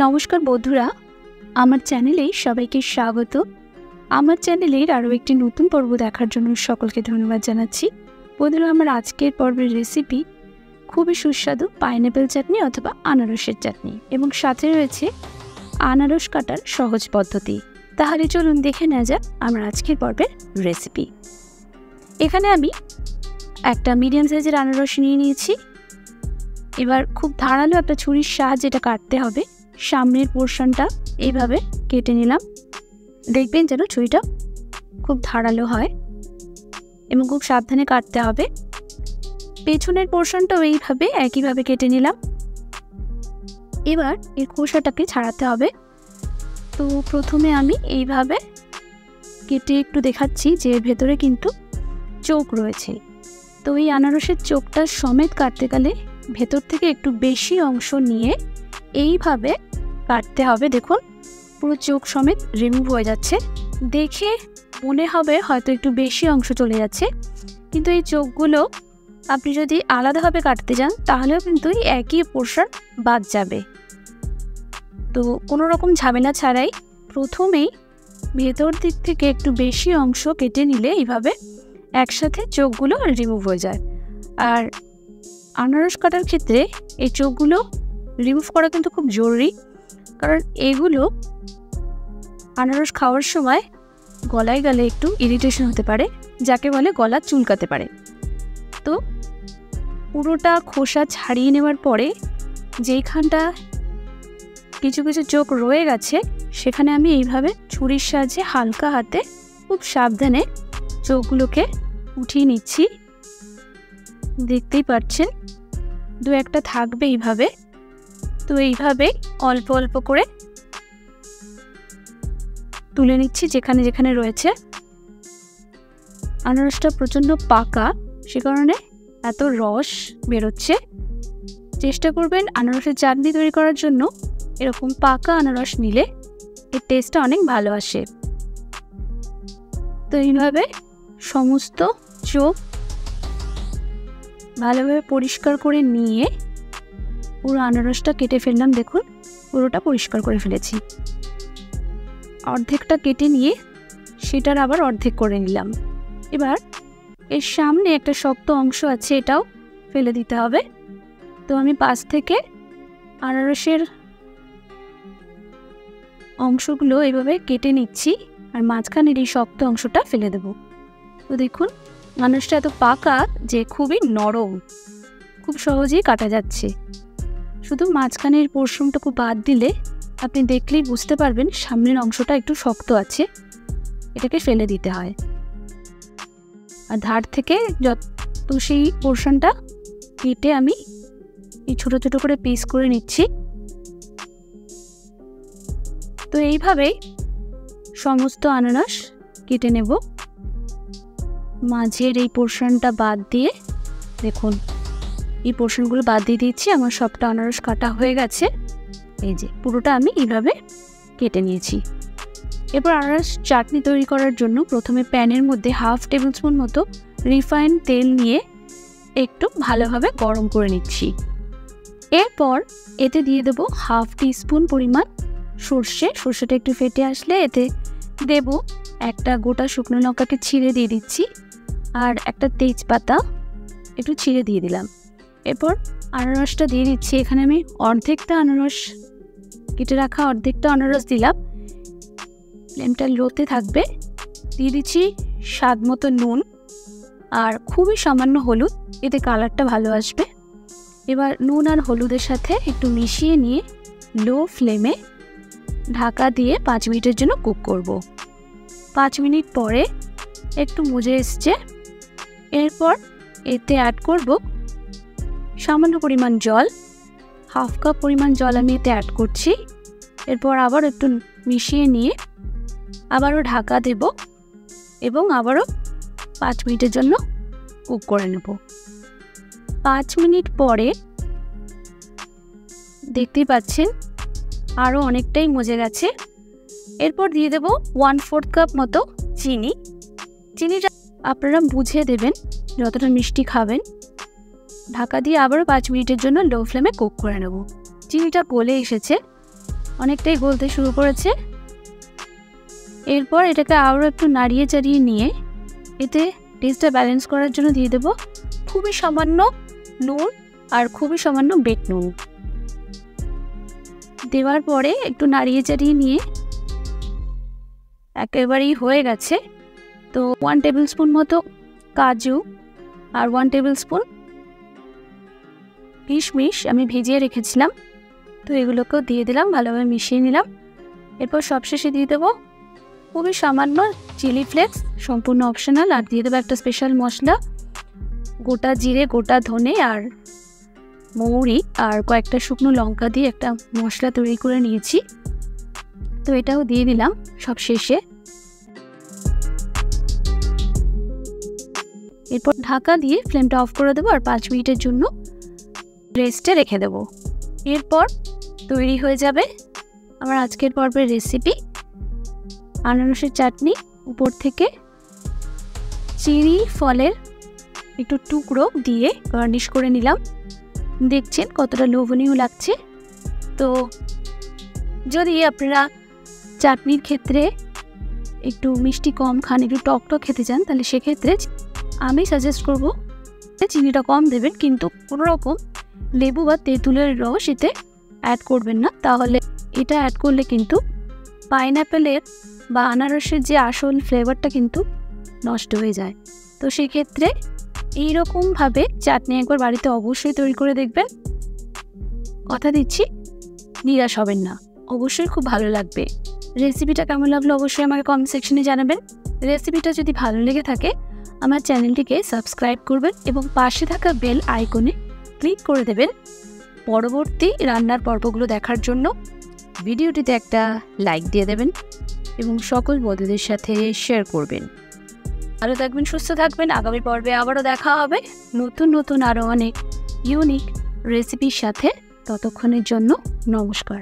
নমস্কার বন্ধুরা, আমার চ্যানেলে সবাইকে স্বাগত। আমার চ্যানেলের আরও একটি নতুন পর্ব দেখার জন্য সকলকে ধন্যবাদ জানাচ্ছি। বন্ধুরা, আমার আজকের পর্বের রেসিপি খুবই সুস্বাদু পাইনঅ্যাপেল চাটনি অথবা আনারসের চাটনি, এবং সাথে রয়েছে আনারস কাটার সহজ পদ্ধতি। তাহলে চলুন দেখে নেওয়া যাক আমার আজকের পর্বের রেসিপি। এখানে আমি একটা মিডিয়াম সাইজের আনারস নিয়ে নিয়েছি। এবার খুব ধারালো একটা ছুরির সাহায্যে এটা কাটতে হবে। সামনের পোর্শনটা এইভাবে কেটে নিলাম। দেখবেন যেন ছুরিটা খুব ধারালো হয় এবং খুব সাবধানে কাটতে হবে। পেছনের পোর্শনটাও এইভাবে একইভাবে কেটে নিলাম। এবার এর খোসাটাকে ছাড়াতে হবে। তো প্রথমে আমি এইভাবে কেটে একটু দেখাচ্ছি যে ভেতরে কিন্তু চোখ রয়েছে। তো এই আনারসের চোখটা সমেত কাটতে গেলে ভেতর থেকে একটু বেশি অংশ নিয়ে এইভাবে কাটতে হবে। দেখুন, পুরো চোখ সমেত রিমুভ হয়ে যাচ্ছে। দেখে মনে হবে হয়তো একটু বেশি অংশ চলে যাচ্ছে, কিন্তু এই চোখগুলো আপনি যদি আলাদাভাবে কাটতে যান তাহলেও কিন্তু একই পোর্শন বাদ যাবে। তো কোনো রকম ঝামেলা ছাড়াই প্রথমেই ভেতর দিক থেকে একটু বেশি অংশ কেটে নিলে এইভাবে একসাথে চোখগুলো রিমুভ হয়ে যায়। আর আনারস কাটার ক্ষেত্রে এই চোখগুলো রিমুভ করা কিন্তু খুব জরুরি, কারণ এগুলো আনারস খাওয়ার সময় গলায় গেলে একটু ইরিটেশন হতে পারে, যাকে বলে গলা চুলকাতে পারে। তো পুরোটা খোসা ছাড়িয়ে নেওয়ার পরে যেইখানটা কিছু কিছু চোখ রয়ে গেছে সেখানে আমি এইভাবে ছুরির সাহায্যে হালকা হাতে খুব সাবধানে চোখগুলোকে উঠিয়ে নিচ্ছি। দেখতেই পাচ্ছেন দু একটা থাকবে এইভাবে। তো এইভাবে অল্প অল্প করে তুলে নিচ্ছি যেখানে যেখানে রয়েছে। আনারসটা প্রচণ্ড পাকা, সে কারণে এত রস বেরোচ্ছে। চেষ্টা করবেন আনারসের চাটনি তৈরি করার জন্য এরকম পাকা আনারস নিলে এর টেস্টটা অনেক ভালো আসে। তো এইভাবে সমস্ত চোখ ভালোভাবে পরিষ্কার করে নিয়ে পুরো আনারসটা কেটে ফেললাম। দেখুন, পুরোটা পরিষ্কার করে ফেলেছি। অর্ধেকটা কেটে নিয়ে সেটার আবার অর্ধেক করে নিলাম। এবার এর সামনে একটা শক্ত অংশ আছে, এটাও ফেলে দিতে হবে। তো আমি পাশ থেকে আনারসের অংশগুলো এইভাবে কেটে নিচ্ছি আর মাঝখানের এই শক্ত অংশটা ফেলে দেব। তো দেখুন, আনারসটা এত পাকা যে খুবই নরম, খুব সহজেই কাটা যাচ্ছে। শুধু মাঝখানের পোর্শনটুকু বাদ দিলে আপনি দেখলেই বুঝতে পারবেন সামনের অংশটা একটু শক্ত আছে, এটাকে ফেলে দিতে হয়। আর ধার থেকে যত সেই পোর্শনটা কেটে আমি এই ছোটো ছোটো করে পিস করে নিচ্ছি। তো এইভাবেই সমস্ত আনারস কেটে নেব। মাঝের এই পোর্শনটা বাদ দিয়ে দেখুন, এই পোর্শনগুলো বাদ দিয়ে দিচ্ছি। আমার সবটা আনারস কাটা হয়ে গেছে। এই যে পুরোটা আমি এইভাবে কেটে নিয়েছি। এরপর আনারস চাটনি তৈরি করার জন্য প্রথমে প্যানের মধ্যে 1/2 টেবিল স্পুন মতো রিফাইন্ড তেল নিয়ে একটু ভালোভাবে গরম করে নিচ্ছি। এরপর এতে দিয়ে দেবো 1/2 টিস্পুন পরিমাণ সর্ষে। সর্ষেটা একটু ফেটে আসলে এতে দেব একটা গোটা শুকনো লঙ্কাকে ছিঁড়ে দিয়ে দিচ্ছি, আর একটা তেজপাতা একটু ছিঁড়ে দিয়ে দিলাম। এরপর আনারসটা দিয়ে দিচ্ছি। এখানে আমি অর্ধেকটা আনারস কেটে রাখা অর্ধেকটা আনারস দিলাম। ফ্লেমটা লোতে থাকবে। দিয়ে দিচ্ছি স্বাদ মতো নুন আর খুবই সামান্য হলুদ, এতে কালারটা ভালো আসবে। এবার নুন আর হলুদের সাথে একটু মিশিয়ে নিয়ে লো ফ্লেমে ঢাকা দিয়ে 5 মিনিটের জন্য কুক করব। 5 মিনিট পরে একটু মজে এসছে। এরপর এতে অ্যাড করব সামান্য পরিমাণ জল। 1/2 কাপ পরিমাণ জল আমি এতে অ্যাড করছি। এরপর আবার একটু মিশিয়ে নিয়ে আবারও ঢাকা দেব এবং আবারও 5 মিনিটের জন্য কুক করে নেব। 5 মিনিট পরে দেখতেই পাচ্ছেন আরও অনেকটাই মজে গেছে। এরপর দিয়ে দেব 1/4 কাপ মতো চিনি। চিনিটা আপনারা বুঝে দেবেন যতটা মিষ্টি খাবেন। ঢাকা দিয়ে আবারও 5 মিনিটের জন্য লো ফ্লেমে কুক করে নেব। চিনিটা গলে এসেছে। অনেকটাই গলতে শুরু করেছে। এরপর এটাকে আরও একটু নাড়িয়ে চাড়িয়ে নিয়ে এতে টেস্টটা ব্যালেন্স করার জন্য দিয়ে দেবো খুবই সামান্য নুন আর খুবই সামান্য বিট নুন। দেওয়ার পরে একটু নাড়িয়ে চাড়িয়ে নিয়ে একেবারেই হয়ে গেছে। তো 1 টেবিল স্পুন মতো কাজু আর 1 টেবিল স্পুন কিশমিশ আমি ভিজিয়ে রেখেছিলাম, তো এগুলোকেও দিয়ে দিলাম, ভালোভাবে মিশিয়ে নিলাম। এরপর সবশেষে দিয়ে দেবো খুবই সামান্য চিলি ফ্লেক্স, সম্পূর্ণ অপশনাল, আর দিয়ে দেবো একটা স্পেশাল মশলা, গোটা জিরে, গোটা ধনে আর মৌরি আর কয়েকটা শুকনো লঙ্কা দিয়ে একটা মশলা তৈরি করে নিয়েছি, তো এটাও দিয়ে দিলাম সব শেষে। এরপর ঢাকা দিয়ে ফ্লেমটা অফ করে দেবো আর 5 মিনিটের জন্য রেস্টে রেখে দেবো। এরপর তৈরি হয়ে যাবে আমার আজকের পর্বের রেসিপি আনারসের চাটনি। উপর থেকে চেরি ফলের একটু টুকরো দিয়ে গার্নিশ করে নিলাম। দেখছেন কতটা লোভনীয় লাগছে। তো যদি আপনারা চাটনির ক্ষেত্রে একটু মিষ্টি কম খান, একটু টক টক খেতে চান, তাহলে সেক্ষেত্রে আমি সাজেস্ট করব চিনিটা কম দেবেন, কিন্তু কোনো রকম লেবু বা তেঁতুলের রস এতে অ্যাড করবেন না। তাহলে এটা অ্যাড করলে কিন্তু পাইনঅ্যাপেলের বা আনারসের যে আসল ফ্লেভারটা কিন্তু নষ্ট হয়ে যায়। তো সেক্ষেত্রে এইরকমভাবে চাটনি একবার বাড়িতে অবশ্যই তৈরি করে দেখবেন, কথা দিচ্ছি নিরাশ হবেন না, অবশ্যই খুব ভালো লাগবে। রেসিপিটা কেমন লাগলো অবশ্যই আমাকে কমেন্ট সেকশনে জানাবেন। রেসিপিটা যদি ভালো লেগে থাকে আমার চ্যানেলটিকে সাবস্ক্রাইব করবেন এবং পাশে থাকা বেল আইকনে ক্লিক করে দেবেন পরবর্তী রান্নার পর্বগুলো দেখার জন্য। ভিডিওটিতে একটা লাইক দিয়ে দেবেন এবং সকল বন্ধুদের সাথে শেয়ার করবেন। ভালো থাকবেন, সুস্থ থাকবেন। আগামী পর্বে আবারও দেখা হবে নতুন নতুন আরও অনেক ইউনিক রেসিপির সাথে। ততক্ষণের জন্য নমস্কার।